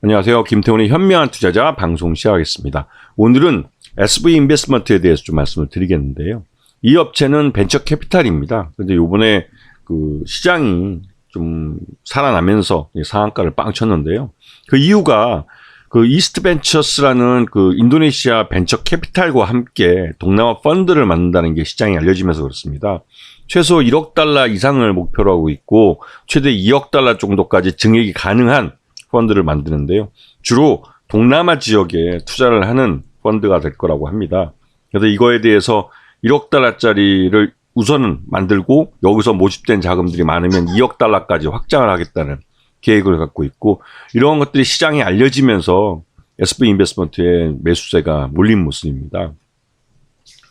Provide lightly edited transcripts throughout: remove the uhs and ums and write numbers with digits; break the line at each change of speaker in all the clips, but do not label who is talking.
안녕하세요. 김태훈의 현명한 투자자 방송 시작하겠습니다. 오늘은 SV 인베스트먼트에 대해서 좀 말씀을 드리겠는데요. 이 업체는 벤처 캐피탈입니다. 그런데 요번에 그 시장이 좀 살아나면서 상한가를 빵 쳤는데요. 그 이유가 그 이스트 벤처스라는 그 인도네시아 벤처 캐피탈과 함께 동남아 펀드를 만든다는 게 시장에 알려지면서 그렇습니다. 최소 1억 달러 이상을 목표로 하고 있고 최대 2억 달러 정도까지 증액이 가능한 펀드를 만드는데요. 주로 동남아 지역에 투자를 하는 펀드가 될 거라고 합니다. 그래서 이거에 대해서 1억 달러짜리를 우선은 만들고 여기서 모집된 자금들이 많으면 2억 달러까지 확장을 하겠다는 계획을 갖고 있고, 이런 것들이 시장에 알려지면서 SV 인베스트먼트의 매수세가 몰린 모습입니다.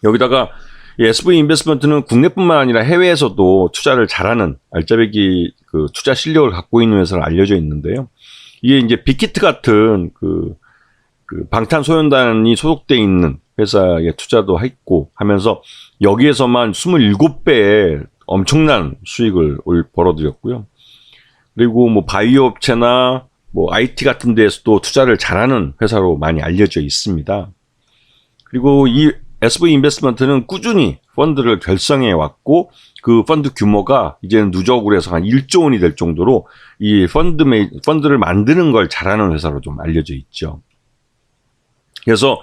여기다가 이 SV 인베스트먼트는 국내뿐만 아니라 해외에서도 투자를 잘하는 알짜배기 그 투자 실력을 갖고 있는 회사로 알려져 있는데요. 이게 이제 빅히트 같은 그 방탄소년단이 소속돼 있는 회사에 투자도 했고 하면서 여기에서만 27배의 엄청난 수익을 벌어들였고요. 그리고 뭐 바이오 업체나 뭐 IT 같은 데에서도 투자를 잘하는 회사로 많이 알려져 있습니다. 그리고 이 SV 인베스트먼트는 꾸준히 펀드를 결성해 왔고, 그 펀드 규모가 이제는 누적으로 해서 한 1조 원이 될 정도로 이 펀드를 만드는 걸 잘하는 회사로 좀 알려져 있죠. 그래서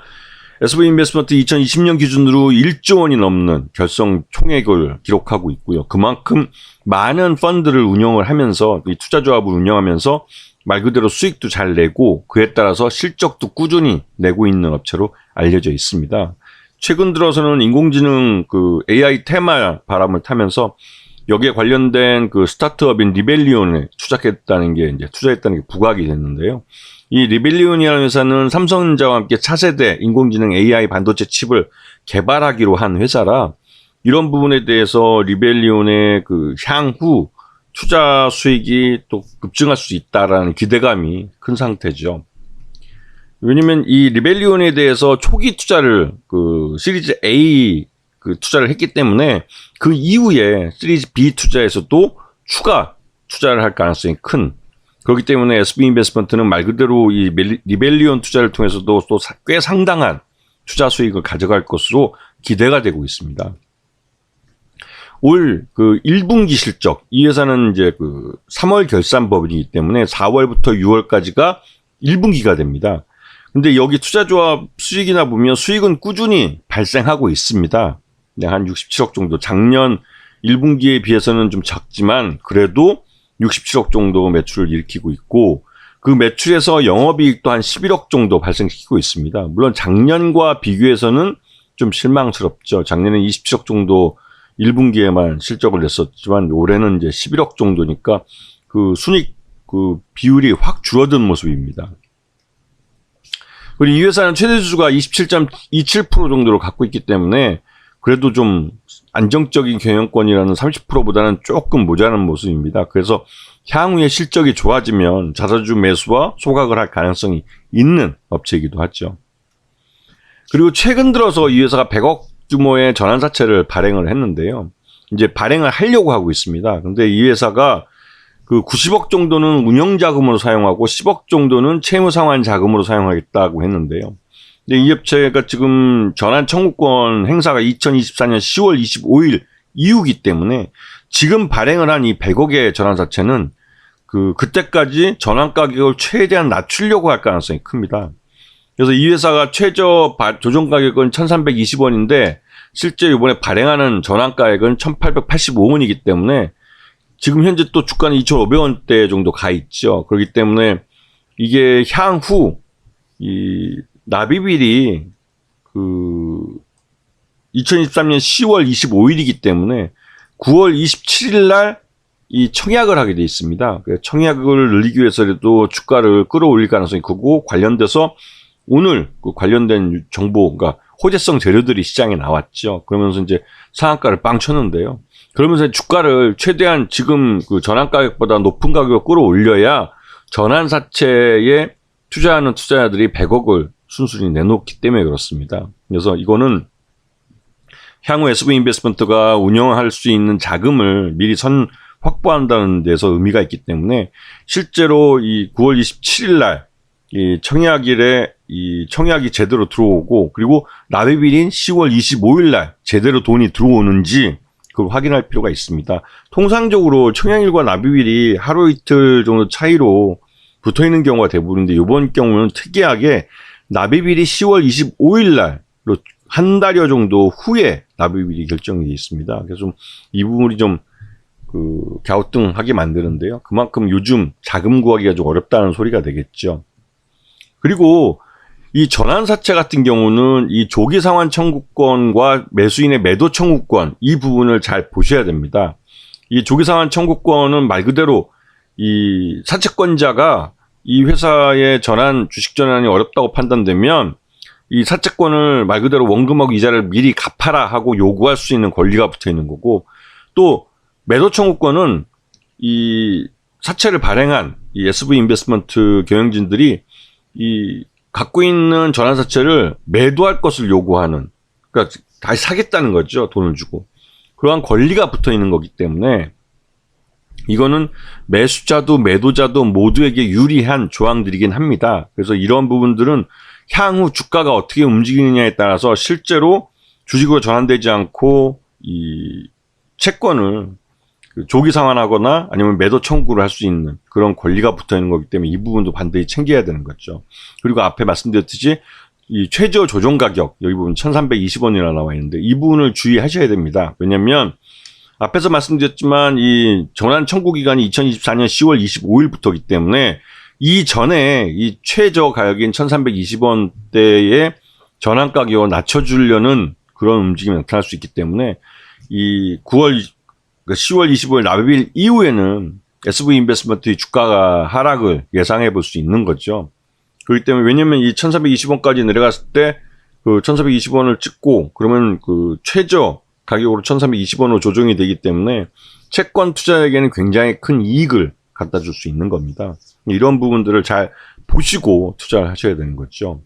SV 인베스트먼트 2020년 기준으로 1조 원이 넘는 결성 총액을 기록하고 있고요. 그만큼 많은 펀드를 운영을 하면서, 이 투자조합을 운영하면서 말 그대로 수익도 잘 내고 그에 따라서 실적도 꾸준히 내고 있는 업체로 알려져 있습니다. 최근 들어서는 인공지능 그 AI 테마 바람을 타면서 여기에 관련된 그 스타트업인 리벨리온에 투자했다는 게 부각이 됐는데요. 이 리벨리온이라는 회사는 삼성전자와 함께 차세대 인공지능 AI 반도체 칩을 개발하기로 한 회사라, 이런 부분에 대해서 리벨리온의 그 향후 투자 수익이 또 급증할 수 있다라는 기대감이 큰 상태죠. 왜냐면 이 리벨리온에 대해서 초기 투자를 그 시리즈 A 그 투자를 했기 때문에 그 이후에 시리즈 B 투자에서도 추가 투자를 할 가능성이 큰, 그렇기 때문에 SV 인베스트먼트는 말 그대로 이 리벨리온 투자를 통해서도 또 꽤 상당한 투자 수익을 가져갈 것으로 기대가 되고 있습니다. 올 그 1분기 실적, 이 회사는 이제 그 3월 결산법이기 때문에 4월부터 6월까지가 1분기가 됩니다. 근데 여기 투자조합 수익이나 보면 수익은 꾸준히 발생하고 있습니다. 한 67억 정도, 작년 1분기에 비해서는 좀 작지만 그래도 67억 정도 매출을 일으키고 있고, 그 매출에서 영업이익도 한 11억 정도 발생시키고 있습니다. 물론 작년과 비교해서는 좀 실망스럽죠. 작년에 27억 정도 1분기에만 실적을 냈었지만 올해는 이제 11억 정도니까 그 순익 그 비율이 확 줄어든 모습입니다. 그리고 이 회사는 최대 주주가 27.27% 정도를 갖고 있기 때문에 그래도 좀 안정적인 경영권이라는 30%보다는 조금 모자란 모습입니다. 그래서 향후에 실적이 좋아지면 자사주 매수와 소각을 할 가능성이 있는 업체이기도 하죠. 그리고 최근 들어서 이 회사가 100억 규모의 전환사채를 발행을 했는데요. 이제 발행을 하려고 하고 있습니다. 근데 이 회사가 그 90억 정도는 운영자금으로 사용하고 10억 정도는 채무상환 자금으로 사용하겠다고 했는데요. 근데 이 업체가 지금 전환 청구권 행사가 2024년 10월 25일 이후기 때문에 지금 발행을 한 이 100억의 전환사채는 그때까지 전환 가격을 최대한 낮추려고 할 가능성이 큽니다. 그래서 이 회사가 최저 조정 가격은 1,320원인데 실제 이번에 발행하는 전환 가격은 1,885원이기 때문에 지금 현재 또 주가는 2,500원대 정도 가 있죠. 그렇기 때문에 이게 향후 이 납입일이 2023년 10월 25일이기 때문에 9월 27일 날 이 청약을 하게 돼 있습니다. 청약을 늘리기 위해서라도 주가를 끌어올릴 가능성이 크고, 관련돼서 오늘 그 관련된 정보가 호재성 재료들이 시장에 나왔죠. 그러면서 이제 상한가를 빵 쳤는데요. 그러면서 주가를 최대한 지금 그 전환 가격보다 높은 가격으로 끌어올려야 전환사채에 투자하는 투자자들이 100억을 순순히 내놓기 때문에 그렇습니다. 그래서 이거는 향후 SV 인베스트먼트가 운영할 수 있는 자금을 미리 확보한다는 데서 의미가 있기 때문에 실제로 이 9월 27일 날 이 청약이 제대로 들어오고, 그리고 납입일인 10월 25일 날 제대로 돈이 들어오는지 그걸 확인할 필요가 있습니다. 통상적으로 청약일과 납입일이 하루 이틀 정도 차이로 붙어 있는 경우가 대부분인데, 이번 경우는 특이하게 납입일이 10월 25일 날로 한 달여 정도 후에 납입일이 결정이 되어 있습니다. 그래서 이 부분이 좀 갸우뚱하게 만드는데요. 그만큼 요즘 자금 구하기가 좀 어렵다는 소리가 되겠죠. 그리고 이 전환사채 같은 경우는 이 조기상환 청구권과 매수인의 매도 청구권, 이 부분을 잘 보셔야 됩니다. 이 조기상환 청구권은 말 그대로 이 사채권자가 이 회사의 주식 전환이 어렵다고 판단되면 이 사채권을 말 그대로 원금하고 이자를 미리 갚아라 하고 요구할 수 있는 권리가 붙어 있는 거고, 또 매도 청구권은 이 사채를 발행한 이 SV 인베스트먼트 경영진들이 이 갖고 있는 전환사채를 매도할 것을 요구하는, 그러니까 다시 사겠다는 거죠. 돈을 주고. 그러한 권리가 붙어 있는 거기 때문에 이거는 매수자도 매도자도 모두에게 유리한 조항들이긴 합니다. 그래서 이런 부분들은 향후 주가가 어떻게 움직이느냐에 따라서 실제로 주식으로 전환되지 않고 이 채권을 조기 상환하거나 아니면 매도 청구를 할 수 있는 그런 권리가 붙어 있는 거기 때문에 이 부분도 반드시 챙겨야 되는 거죠. 그리고 앞에 말씀드렸듯이 이 최저 조정 가격, 여기 보면 1320원이나 나와 있는데 이 부분을 주의하셔야 됩니다. 왜냐면 앞에서 말씀드렸지만 이 전환 청구 기간이 2024년 10월 25일부터이기 때문에 이 전에 이 최저 가격인 1320원대의 전환 가격을 낮춰주려는 그런 움직임이 나타날 수 있기 때문에 이 10월 25일 납입일 이후에는 SV 인베스트먼트의 주가가 하락을 예상해 볼 수 있는 거죠. 그렇기 때문에 왜냐면 이 1320원까지 내려갔을 때 그 1420원을 찍고 그러면 그 최저 가격으로 1320원으로 조정이 되기 때문에 채권 투자에게는 굉장히 큰 이익을 갖다 줄 수 있는 겁니다. 이런 부분들을 잘 보시고 투자를 하셔야 되는 거죠.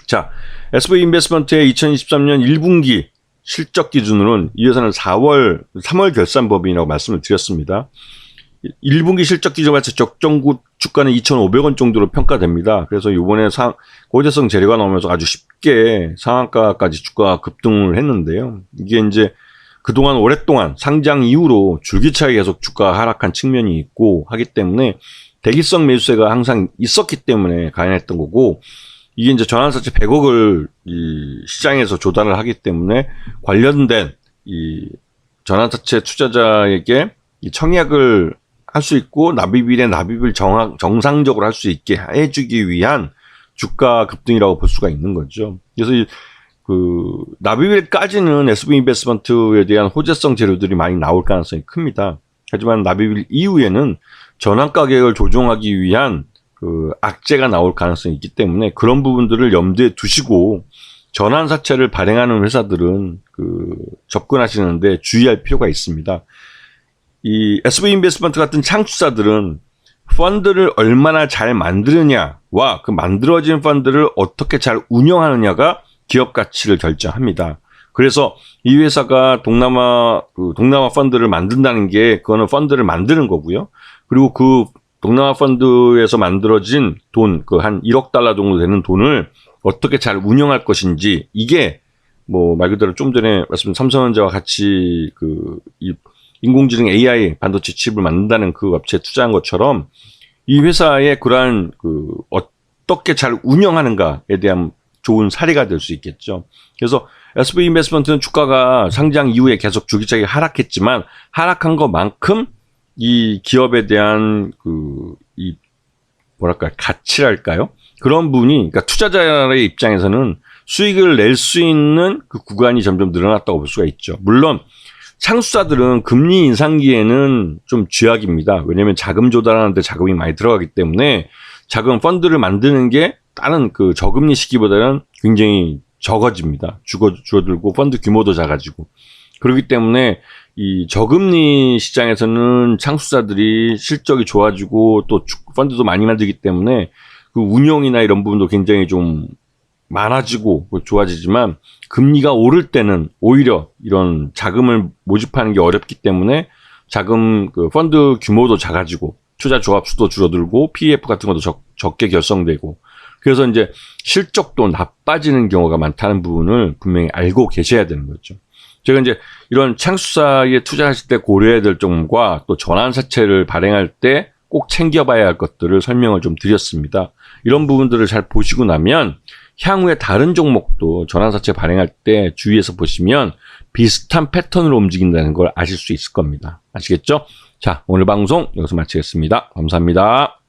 자, SV 인베스트먼트의 2023년 1분기 실적 기준으로는 이 회사는 3월 결산 법인이라고 말씀을 드렸습니다. 1분기 실적 기준으로 봤을 때 적정구 주가는 2,500원 정도로 평가됩니다. 그래서 이번에 고재성 재료가 나오면서 아주 쉽게 상한가까지 주가가 급등을 했는데요. 이게 이제 그동안 오랫동안 상장 이후로 줄기차게 계속 주가가 하락한 측면이 있고 하기 때문에 대기성 매수세가 항상 있었기 때문에 가능했던 거고, 이게 이제 전환사채 100억을 이 시장에서 조달을 하기 때문에 관련된 이 전환사채 투자자에게 이 청약을 할 수 있고 납입일에 납입을 정상적으로 할 수 있게 해주기 위한 주가 급등이라고 볼 수가 있는 거죠. 그래서 그 납입일까지는 SV 인베스트먼트에 대한 호재성 재료들이 많이 나올 가능성이 큽니다. 하지만 납입일 이후에는 전환 가격을 조정하기 위한 그 악재가 나올 가능성이 있기 때문에 그런 부분들을 염두에 두시고 전환사채를 발행하는 회사들은 그 접근하시는데 주의할 필요가 있습니다. 이 SV 인베스트먼트 같은 창투사들은 펀드를 얼마나 잘 만드느냐와 그 만들어진 펀드를 어떻게 잘 운영하느냐가 기업 가치를 결정합니다. 그래서 이 회사가 동남아 펀드를 만든다는 게 그거는 펀드를 만드는 거고요. 그리고 그 동남아 펀드에서 만들어진 돈, 그 한 1억 달러 정도 되는 돈을 어떻게 잘 운영할 것인지, 이게 뭐 말 그대로 좀 전에 말씀드린 삼성전자와 같이 이 인공지능 AI 반도체 칩을 만든다는 그 업체에 투자한 것처럼 이 회사의 그러한 어떻게 잘 운영하는가에 대한 좋은 사례가 될 수 있겠죠. 그래서 SV 인베스트먼트는 주가가 상장 이후에 계속 줄기차게 하락했지만 하락한 것만큼 이 기업에 대한 이 가치랄까요? 그런 부분이, 그러니까 투자자의 입장에서는 수익을 낼 수 있는 그 구간이 점점 늘어났다고 볼 수가 있죠. 물론 창수사들은 금리 인상기에는 좀 쥐약입니다. 왜냐하면 자금 조달하는데 자금이 많이 들어가기 때문에 자금 펀드를 만드는 게 다른 그 저금리 시기보다는 굉장히 적어집니다. 줄어들고 펀드 규모도 작아지고. 그렇기 때문에 이 저금리 시장에서는 창수사들이 실적이 좋아지고 또 펀드도 많이 만들기 때문에 그 운용이나 이런 부분도 굉장히 좀 많아지고 좋아지지만 금리가 오를 때는 오히려 이런 자금을 모집하는 게 어렵기 때문에 펀드 규모도 작아지고 투자 조합 수도 줄어들고 PEF 같은 것도 적게 결성되고 그래서 이제 실적도 나빠지는 경우가 많다는 부분을 분명히 알고 계셔야 되는 거죠. 제가 이제 이런 창수사에 투자하실 때 고려해야 될 점과 또 전환사채를 발행할 때 꼭 챙겨봐야 할 것들을 설명을 좀 드렸습니다. 이런 부분들을 잘 보시고 나면 향후에 다른 종목도 전환사채 발행할 때 주의해서 보시면 비슷한 패턴으로 움직인다는 걸 아실 수 있을 겁니다. 아시겠죠? 자, 오늘 방송 여기서 마치겠습니다. 감사합니다.